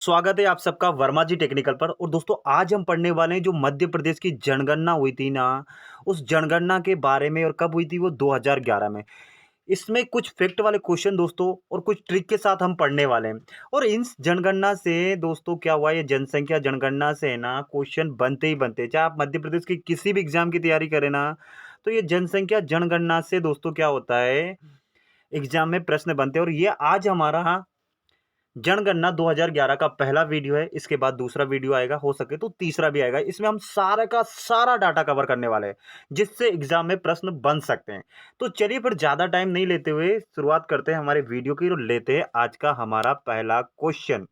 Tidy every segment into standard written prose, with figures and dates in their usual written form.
स्वागत है आप सबका वर्मा जी टेक्निकल पर। और दोस्तों आज हम पढ़ने वाले हैं जो मध्य प्रदेश की जनगणना हुई थी ना, उस जनगणना के बारे में। और कब हुई थी वो 2011 में। इसमें कुछ फैक्ट वाले क्वेश्चन दोस्तों और कुछ ट्रिक के साथ हम पढ़ने वाले हैं। और इन जनगणना से दोस्तों क्या हुआ, ये जनसंख्या जनगणना से है ना क्वेश्चन बनते ही बनते, चाहे आप मध्य प्रदेश की किसी भी एग्जाम की तैयारी करें ना, तो ये जनसंख्या जनगणना से दोस्तों क्या होता है, एग्जाम में प्रश्न बनते हैं। और ये आज हमारा जनगणना 2011 का पहला वीडियो है। इसके बाद दूसरा वीडियो आएगा, हो सके तो तीसरा भी आएगा। इसमें हम सारा का सारा डाटा कवर करने वाले हैं जिससे एग्जाम में प्रश्न बन सकते हैं। तो चलिए फिर ज्यादा टाइम नहीं लेते हुए शुरुआत करते हैं हमारे वीडियो की और लेते हैं आज का हमारा पहला क्वेश्चन।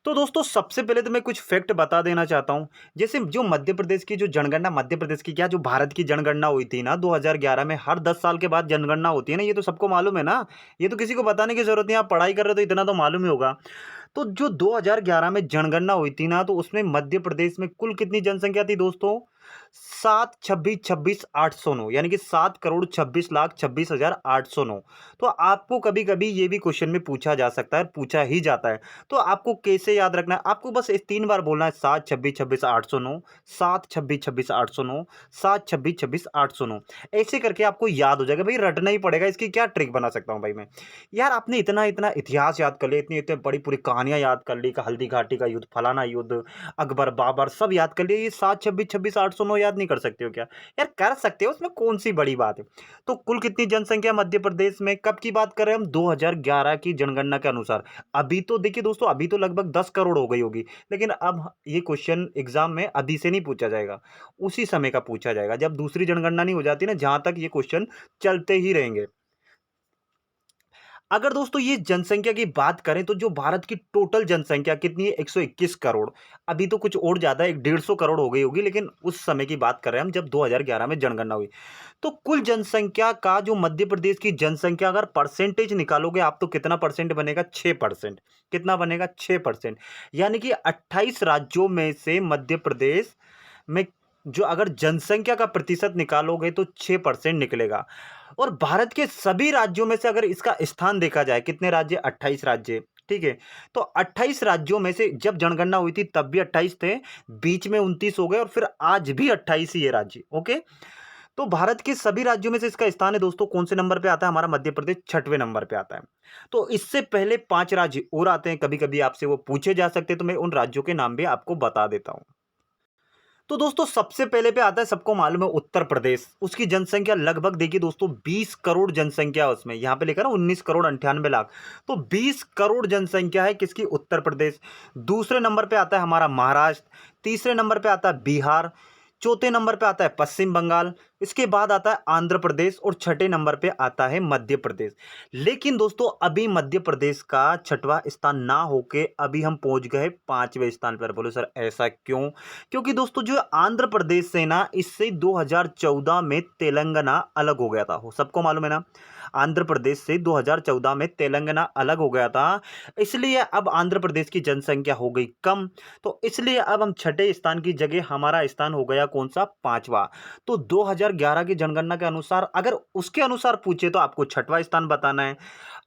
तो दोस्तों सबसे पहले तो मैं कुछ फैक्ट बता देना चाहता हूं। जैसे जो मध्य प्रदेश की जो जनगणना, मध्य प्रदेश की क्या, जो भारत की जनगणना हुई थी ना 2011 में, हर 10 साल के बाद जनगणना होती है ना, ये तो सबको मालूम है ना। ये तो किसी को बताने की जरूरत नहीं, आप पढ़ाई कर रहे हो तो इतना तो मालूम ही होगा। तो जो 2011 में जनगणना हुई थी ना, तो उसमें मध्य प्रदेश में कुल कितनी जनसंख्या थी दोस्तों? 7,26,26,809, यानी कि 7,26,26,809। तो आपको कभी कभी ये भी क्वेश्चन में पूछा जा सकता है, पूछा ही जाता है। तो आपको कैसे याद रखना है, आपको बस इस 3 बार बोलना है, 7,26,26,809, 7,26,26,809, 7,26,26,809। ऐसे करके आपको याद हो जाएगा। भाई रटना ही पड़ेगा, इसकी क्या ट्रिक बना सकता हूँ भाई मैं। यार आपने इतना इतना इतिहास याद कर लिया, इतनी इतनी बड़ी पूरी कहानियां याद कर ली, का हल्दी घाटी का युद्ध, फलाना युद्ध, अकबर बाबर सब याद कर लिया, ये 7,26,26,809 याद नहीं कर सकते हो क्या? यार कर सकते हो, उसमें कौन सी बड़ी बात है। तो कुल कितनी जनसंख्या मध्य प्रदेश में, कब की बात कर रहे हैं हम? 2011 की जनगणना के अनुसार। अभी तो देखिए दोस्तों, अभी तो लगभग 10 करोड़ हो गई होगी। लेकिन अब ये क्वेश्चन एग्जाम में अभी से नहीं पूछा जाएगा, उसी समय का पूछा जाएगा जब दूसरी जनगणना नहीं हो जाती ना, जहां तक ये क्वेश्चन चलते ही रहेंगे। अगर दोस्तों ये जनसंख्या की बात करें तो जो भारत की टोटल जनसंख्या कितनी है? 121 करोड़। अभी तो कुछ और ज्यादा, 150 करोड़ हो गई होगी, लेकिन उस समय की बात कर रहे हैं हम जब 2011 में जनगणना हुई। तो कुल जनसंख्या का जो मध्य प्रदेश की जनसंख्या अगर परसेंटेज निकालोगे आप, तो कितना परसेंट बनेगा? 6%। कितना बनेगा? 6%। यानी कि 28 राज्यों में से मध्य प्रदेश में जो अगर जनसंख्या का प्रतिशत निकालोगे तो 6% निकलेगा। और भारत के सभी राज्यों में से अगर इसका स्थान देखा जाए, कितने राज्य? 28 राज्य। ठीक है। तो 28 राज्यों में से जब जनगणना हुई थी तब भी 28 थे, बीच में 29 हो गए और फिर आज भी 28 ही है राज्य। ओके। तो भारत के सभी राज्यों में से इसका स्थान है दोस्तों, कौन से नंबर पे आता है? हमारा मध्य प्रदेश 6वें नंबर पे आता है। तो इससे पहले 5 राज्य और आते हैं, कभी कभी आपसे वो पूछे जा सकते हैं, तो मैं उन राज्यों के नाम भी आपको बता देता हूं। तो दोस्तों सबसे पहले पे आता है, सबको मालूम है, उत्तर प्रदेश। उसकी जनसंख्या लगभग देखिए दोस्तों 20 करोड़ जनसंख्या है उसमें। यहां पे लिखा ना 19,98,00,000। तो 20 करोड़ जनसंख्या है किसकी? उत्तर प्रदेश। दूसरे नंबर पे आता है हमारा महाराष्ट्र। तीसरे नंबर पे आता है बिहार। चौथे नंबर पे आता है पश्चिम बंगाल। इसके बाद आता है आंध्र प्रदेश और छठे नंबर पे आता है मध्य प्रदेश। लेकिन दोस्तों अभी मध्य प्रदेश का छठवां स्थान ना होके अभी हम पहुंच गए 5वें स्थान पर। बोलो सर ऐसा क्यों? क्योंकि दोस्तों जो आंध्र प्रदेश से ना, इससे 2014 में तेलंगाना अलग हो गया था, हो सबको मालूम है ना। आंध्र प्रदेश से 2014 में तेलंगाना अलग हो गया था, इसलिए अब आंध्र प्रदेश की जनसंख्या हो गई कम। तो इसलिए अब हम छठे स्थान की जगह हमारा स्थान हो गया कौन सा? 5वां। तो 2011 की जनगणना के अनुसार अगर उसके अनुसार पूछे तो आपको छठवां स्थान बताना है।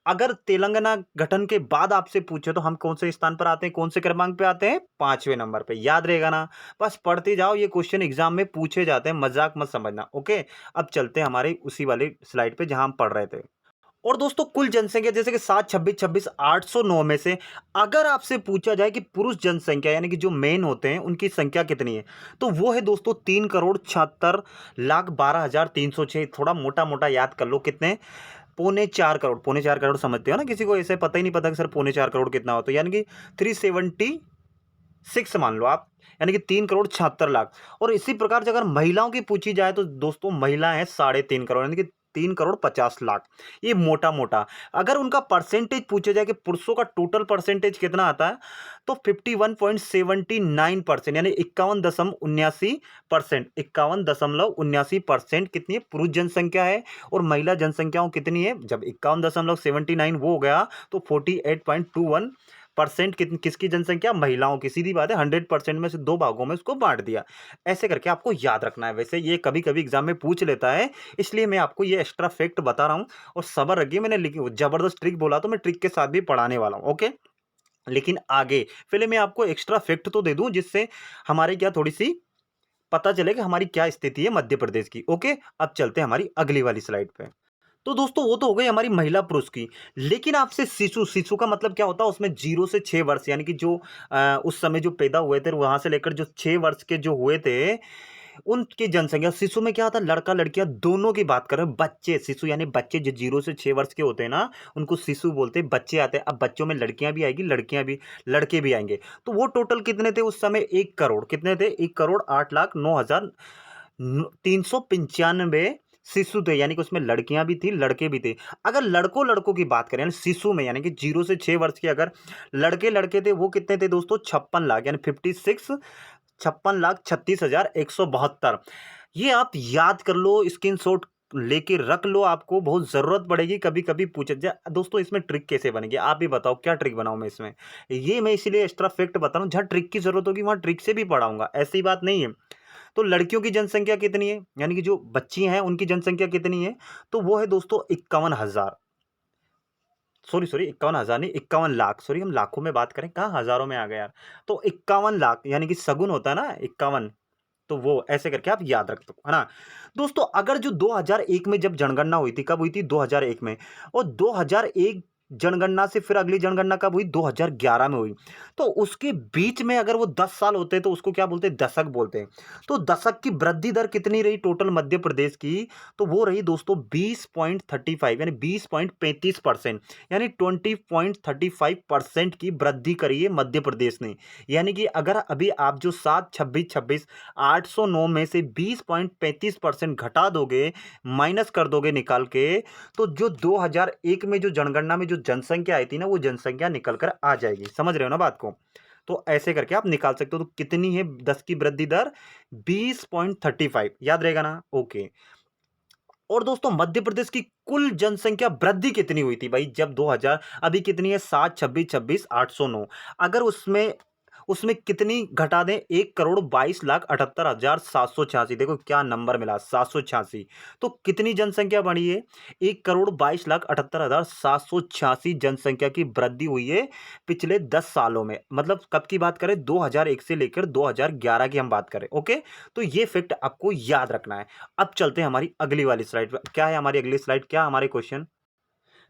अगर तेलंगाना गठन के बाद आपसे पूछे तो हम कौन से स्थान पर आते हैं, कौन से क्रमांक पे आते हैं? 5वें नंबर पे। याद रहेगा ना? बस पढ़ते जाओ, ये क्वेश्चन एग्जाम में पूछे जाते हैं, मजाक मत समझना। ओके। अब चलते हैं हमारे उसी वाली स्लाइड पे जहां हम पढ़ रहे थे। और दोस्तों कुल जनसंख्या जैसे कि 7,26,26,809 में से अगर आपसे पूछा जाए कि पुरुष जनसंख्या यानी कि जो मेन होते हैं उनकी संख्या कितनी है, तो वो है दोस्तों 3,76,12,306। थोड़ा मोटा मोटा याद कर लो, कितने? 3.25 करोड़। 3.25 करोड़ समझते हो ना? किसी को ऐसे पता ही नहीं पता कि सर 3.25 करोड़ कितना होता है, यानी कि 376 मान लो आप, यानी कि 3,76,00,000। और इसी प्रकार से अगर महिलाओं की पूछी जाए तो दोस्तों महिला है 3.5 करोड़, यानी कि 3,50,00,000। ये मोटा मोटा। अगर उनका परसेंटेज पूछा जाए कि पुरुषों का टोटल परसेंटेज कितना आता है, तो 51.79%, यानी 51.79%। 51.79% कितनी है? पुरुष जनसंख्या है। और महिला जनसंख्याओं कितनी है? जब 51.79 वो हो गया तो 48.21% किसकी जनसंख्या? महिलाओं की। सीधी बात है, 100% में से 2 भागों में उसको बांट दिया। ऐसे करके आपको याद रखना है। वैसे ये कभी कभी एग्जाम में पूछ लेता है, इसलिए मैं आपको ये एक्स्ट्रा फैक्ट बता रहा हूं। और सबर रखिए, मैंने जबरदस्त ट्रिक बोला तो मैं ट्रिक के साथ भी पढ़ाने वाला हूं। ओके। लेकिन आगे पहले मैं आपको एक्स्ट्रा फैक्ट तो दे दूं, जिससे हमारे क्या थोड़ी सी पता चले कि हमारी क्या स्थिति है मध्य प्रदेश की। ओके, अब चलते हैं हमारी अगली वाली स्लाइड पे। तो दोस्तों वो तो हो गई हमारी महिला पुरुष की, लेकिन आपसे शिशु, शिशु का मतलब क्या होता है, उसमें 0 से 6 वर्ष यानी कि जो उस समय जो पैदा हुए थे वहां से लेकर जो 6 वर्ष के जो हुए थे उनकी जनसंख्या। शिशु में क्या आता है, लड़का लड़कियां दोनों की बात कर रहे हैं। बच्चे, शिशु यानी बच्चे जो 0 से 6 वर्ष के होते हैं ना, उनको शिशु बोलते हैं, बच्चे आते हैं। अब बच्चों में लड़कियां भी आएगी, लड़कियां भी, लड़के भी आएंगे। तो वो टोटल कितने थे उस समय, 1 करोड़। कितने थे, 1,08,09,395 शिशु थे, यानी कि उसमें लड़कियां भी थी, लड़के भी थे। अगर लड़कों लड़कों की बात करें, यानी शिशु में, यानी कि 0 से 6 वर्ष के अगर लड़के लड़के थे, वो कितने थे दोस्तों, 56 लाख, यानी 56,36,36,172। ये आप याद कर लो, स्क्रीनशॉट लेके रख लो, आपको बहुत जरूरत पड़ेगी, कभी कभी पूछे जा दोस्तों इसमें ट्रिक कैसे बनेगी, आप भी बताओ क्या ट्रिक बनाऊं मैं इसमें। ये मैं इसीलिए एक्स्ट्रा फैक्ट बता रहा हूँ, जहाँ ट्रिक की जरूरत होगी वहां ट्रिक से भी पढ़ाऊंगा, ऐसी बात नहीं है। तो लड़कियों की जनसंख्या कितनी है, यानी कि जो बच्ची हैं उनकी जनसंख्या कितनी है, तो वो है दोस्तों 51,000। सॉरी सॉरी, 51,000 नहीं, 51 लाख, सॉरी हम लाखों में बात करें, कहाँ हजारों में आ गया यार। तो 51 लाख, यानी कि सगुन होता है ना 51, तो वो ऐसे करके आप याद रख दो, है ना। दोस्तों अगर जो 2001 में जब जनगणना हुई थी, कब हुई थी, 2001 में, और 2001 जनगणना से फिर अगली जनगणना कब हुई, 2011 में हुई। तो उसके बीच में अगर वो 10 साल होते हैं तो उसको क्या बोलते हैं, दशक बोलते हैं। तो दशक की वृद्धि दर कितनी रही टोटल मध्य प्रदेश की, तो वो रही दोस्तों 20.35, यानी 20.35%, यानी 20.35% की वृद्धि करी है मध्य प्रदेश ने। यानी कि अगर अभी आप जो 7, 26, 809 में से 20.35% घटा दोगे, माइनस कर दोगे निकाल के, तो जो 2001 में जो जनगणना में जो जनसंख्या आई थी ना, वो जनसंख्या निकल कर आ जाएगी। समझ रहे हो ना बात को। तो ऐसे करके आप निकाल सकते हो। तो कितनी है 10 की वृद्धि दर, 20.35, याद रहेगा ना। ओके। और दोस्तों मध्य प्रदेश की कुल जनसंख्या वृद्धि कितनी हुई थी भाई, जब 2000, अभी कितनी है 7, 26, 26, 809, अगर उसमें उसमें कितनी घटा दें, 1,22,78,786। देखो क्या नंबर मिला, 786। तो कितनी जनसंख्या बढ़ी है, 1,22,78,786 जनसंख्या की वृद्धि हुई है पिछले 10 सालों में। मतलब कब की बात करें, 2001 से लेकर 2011 की हम बात करें। ओके, तो ये फैक्ट आपको याद रखना है। अब चलते हैं हमारी अगली वाली स्लाइड पर। क्या है हमारी अगली स्लाइड, क्या हमारे क्वेश्चन।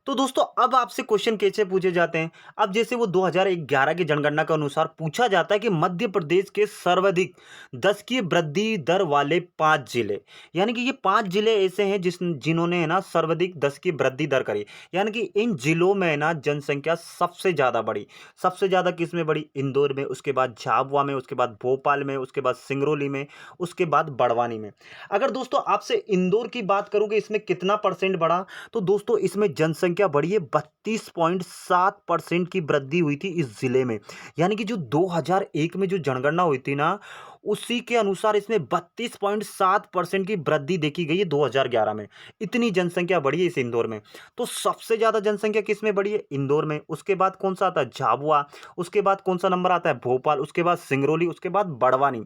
तो दोस्तों अब आपसे क्वेश्चन कैसे पूछे जाते हैं, अब जैसे वो 2011 की जनगणना के अनुसार पूछा जाता है कि मध्य प्रदेश के सर्वाधिक 10 की वृद्धि दर वाले 5 जिले, यानी कि ये 5 जिले ऐसे हैं जिन्होंने है ना सर्वाधिक 10 की वृद्धि दर करी। यानी कि इन जिलों में है ना जनसंख्या सबसे ज्यादा बढ़ी। सबसे ज्यादा किस में बढ़ी, इंदौर में, उसके बाद झाबुआ में, उसके बाद भोपाल में, उसके बाद सिंगरौली में, उसके बाद बड़वानी में। अगर दोस्तों आपसे इंदौर की बात करूं कि इसमें कितना परसेंट बढ़ा, तो दोस्तों इसमें जनसंख्या बढ़ी है, 32.7% की वृद्धि हुई थी इस जिले में। यानी कि जो 2001 में जो जनगणना हुई थी ना, उसी के अनुसार इसमें 32.7% की वृद्धि देखी गई है 2011 में। इतनी जनसंख्या बढ़ी है इस इंदौर में। तो सबसे ज्यादा जनसंख्या किस में बढ़ी है, इंदौर में। उसके बाद कौन सा आता है, झाबुआ। उसके बाद कौन सा नंबर आता है, भोपाल। उसके बाद सिंगरौली। उसके बाद बड़वानी।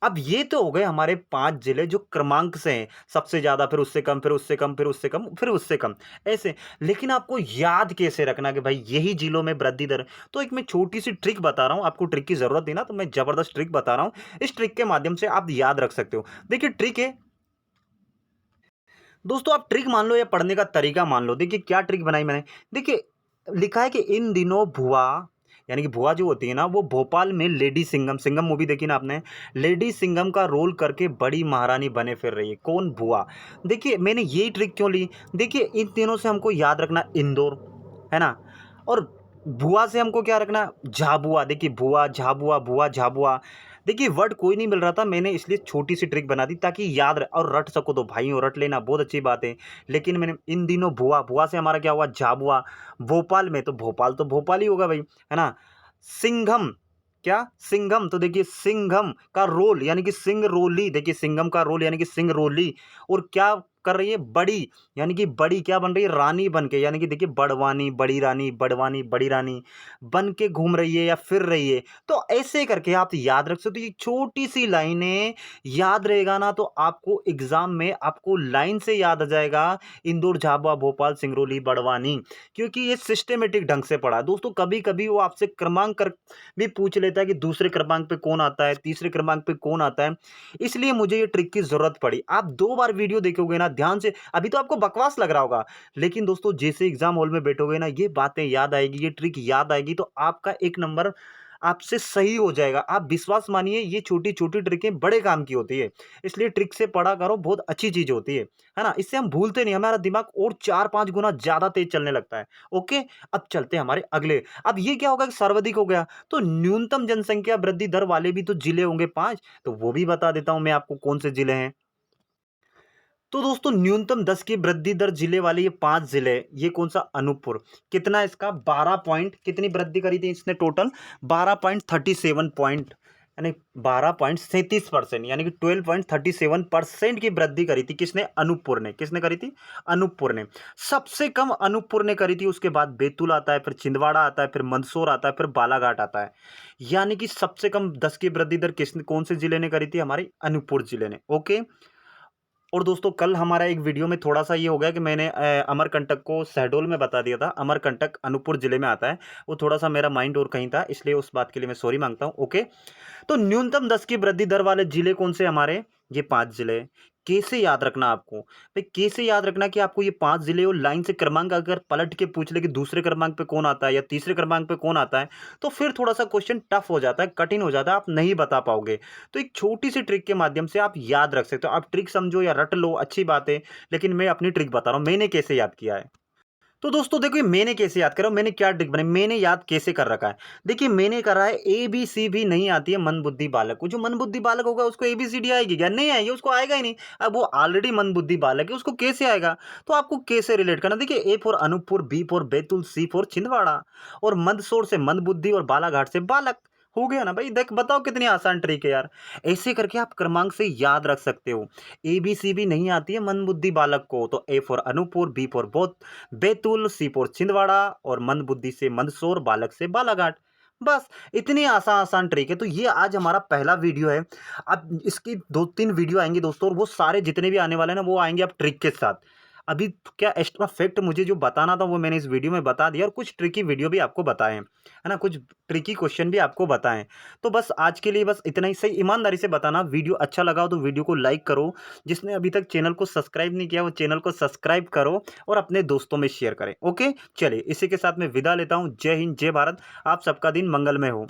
अब ये तो हो गए हमारे 5 जिले जो क्रमांक से हैं, सबसे ज्यादा, फिर उससे कम, फिर उससे कम, फिर उससे कम, फिर उससे कम, ऐसे। लेकिन आपको याद कैसे रखना कि भाई यही जिलों में वृद्धि दर। तो एक मैं छोटी सी ट्रिक बता रहा हूं, आपको ट्रिक की जरूरत थी ना, तो मैं जबरदस्त ट्रिक बता रहा हूं। इस ट्रिक के माध्यम से आप याद रख सकते हो। देखिए ट्रिक है दोस्तों, आप ट्रिक मान लो या पढ़ने का तरीका मान लो। देखिए क्या ट्रिक बनाई मैंने, देखिए लिखा है कि इन दिनों भुआ, यानी कि भुआ जो होती है ना, वो भोपाल में लेडी सिंघम, सिंघम मूवी देखी ना आपने, लेडी सिंघम का रोल करके बड़ी महारानी बने फिर रही है। कौन, भुआ। देखिए मैंने यही ट्रिक क्यों ली, देखिए इन तीनों से हमको याद रखना इंदौर, है ना, और भुआ से हमको क्या रखना, झाबुआ। देखिए भुआ, झाबुआ, भुआ, झाबुआ। देखिए वर्ड कोई नहीं मिल रहा था, मैंने इसलिए छोटी सी ट्रिक बना दी ताकि याद रहे और रट सको। तो भाई रट लेना बहुत अच्छी बात है। लेकिन मैंने इन दिनों भुआ, भुआ से हमारा क्या हुआ, झाबुआ। भोपाल में, तो भोपाल ही होगा भाई, है ना। सिंघम, क्या, सिंघम, तो देखिए सिंघम का रोल यानी कि सिंगरौली। देखिए सिंघम का रोल यानी कि सिंगरौली। और क्या कर रही है बड़ी, यानी कि बड़ी क्या बन रही है, रानी बन के, यानी कि देखिए बड़वानी, बड़ी रानी, बड़वानी, बड़ी रानी बन के घूम रही है या फिर रही है। तो ऐसे करके आप याद रख सकते हो। तो ये छोटी सी लाइनें याद रहेगा ना, तो आपको एग्जाम में आपको लाइन से याद आ जाएगा, इंदौर, झाबुआ, भोपाल, सिंगरौली, बड़वानी, क्योंकि ये सिस्टमेटिक ढंग से पढ़ा है। दोस्तों कभी कभी वो आपसे क्रमांक कर भी पूछ लेता है कि दूसरे क्रमांक पे कौन आता है, तीसरे क्रमांक पे कौन आता है, इसलिए मुझे ये ट्रिक की जरूरत पड़ी। आप 2 बार वीडियो देखोगे ना ध्यान से, अभी तो आपको बकवास लग रहा होगा, लेकिन दोस्तों जैसे एग्जाम हॉल में बैठोगे ना, ये बातें याद आएगी, ये ट्रिक याद आएगी, तो आपका 1 नंबर आपसे सही हो जाएगा। आप विश्वास मानिए, ये छोटी छोटी ट्रिकें बड़े काम की होती है, इसलिए ट्रिक से पढ़ा करो, बहुत अच्छी चीज होती है ना। इससे हम भूलते नहीं, हमारा दिमाग और 4-5 गुना ज्यादा तेज चलने लगता है। ओके, अब चलते हैं हमारे अगले। अब ये क्या होगा कि सर्वाधिक हो गया, तो न्यूनतम जनसंख्या वृद्धि दर वाले भी तो जिले होंगे 5, तो वो भी बता देता हूं मैं आपको कौन से जिले हैं। तो दोस्तों न्यूनतम 10 की वृद्धि दर जिले वाले ये 5 जिले, ये कौन सा, अनूपपुर। कितना इसका, 12 पॉइंट, कितनी वृद्धि करी थी इसने टोटल, 12.37 पॉइंट, यानी 12.37%, यानी कि 12.37% की वृद्धि करी थी किसने, अनूपपुर ने। किसने करी थी, अनूपपुर ने। सबसे कम अनूपपुर ने करी थी, उसके बाद बैतूल आता है, फिर छिंदवाड़ा आता है, फिर मंदसौर आता है, फिर बालाघाट आता है। यानी कि सबसे कम 10 की वृद्धि दर किसने, कौन से जिले ने करी थी, हमारे अनूपपुर जिले ने। ओके। और दोस्तों कल हमारा एक वीडियो में थोड़ा सा ये हो गया कि मैंने अमरकंटक को शहडोल में बता दिया था, अमरकंटक अनूपपुर जिले में आता है, वो थोड़ा सा मेरा माइंड और कहीं था, इसलिए उस बात के लिए मैं सॉरी मांगता हूँ। ओके। तो न्यूनतम 10 की वृद्धि दर वाले जिले कौन से हमारे, ये 5 जिले। कैसे याद रखना आपको भाई, कैसे याद रखना कि आपको ये 5 जिले और लाइन से क्रमांक अगर पलट के पूछ ले कि दूसरे क्रमांक पे कौन आता है या तीसरे क्रमांक पे कौन आता है, तो फिर थोड़ा सा क्वेश्चन टफ हो जाता है, कठिन हो जाता है, आप नहीं बता पाओगे। तो एक छोटी सी ट्रिक के माध्यम से आप याद रख सकते हो। आप ट्रिक समझो या रट लो, अच्छी बात है, लेकिन मैं अपनी ट्रिक बता रहा हूं मैंने कैसे याद किया है। तो दोस्तों देखिए मैंने कैसे याद करा, मैंने क्या ट्रिक बनाई, मैंने याद कैसे कर रखा है। देखिए मैंने करा है, ए बी सी भी नहीं आती है मन बुद्धि बालक को। जो मन बुद्धि बालक होगा उसको ए बी सी डी आएगी क्या, नहीं आएगी, उसको आएगा ही नहीं। अब वो ऑलरेडी मन बुद्धि बालक है, उसको कैसे आएगा। तो आपको कैसे रिलेट करना, देखिए A for Anuppur, B for Betul, C for Chhindwara, और मंदसौर से मंद बुद्धि और बालाघाट से बालक। हो गया ना भाई, देख बताओ कितनी आसान ट्रिक है यार। ऐसे करके आप क्रमांक से याद रख सकते हो। ए बी सी भी नहीं आती है मन बुद्धि बालक को, तो A for Anuppur, B for Betul, C for Chhindwara, और मंद बुद्धि से मंदसौर, बालक से बालाघाट। बस इतनी आसान आसान ट्रिक है। तो ये आज हमारा पहला वीडियो है। अब इसकी 2-3 वीडियो आएंगे दोस्तों, और वो सारे जितने भी आने वाले हैं ना, वो आएंगे अब ट्रिक के साथ। अभी क्या एक्स्ट्रा फैक्ट मुझे जो बताना था वो मैंने इस वीडियो में बता दिया, और कुछ ट्रिकी वीडियो भी आपको बताए हैं, है ना, कुछ ट्रिकी क्वेश्चन भी आपको बताएं। तो बस आज के लिए बस इतना ही। सही ईमानदारी से बताना, वीडियो अच्छा लगा हो तो वीडियो को लाइक करो, जिसने अभी तक चैनल को सब्सक्राइब नहीं किया वो चैनल को सब्सक्राइब करो, और अपने दोस्तों में शेयर करें। ओके, चलिए इसी के साथ मैं विदा लेता हूँ। जय हिंद, जय भारत, आप सबका दिन मंगलमय हो।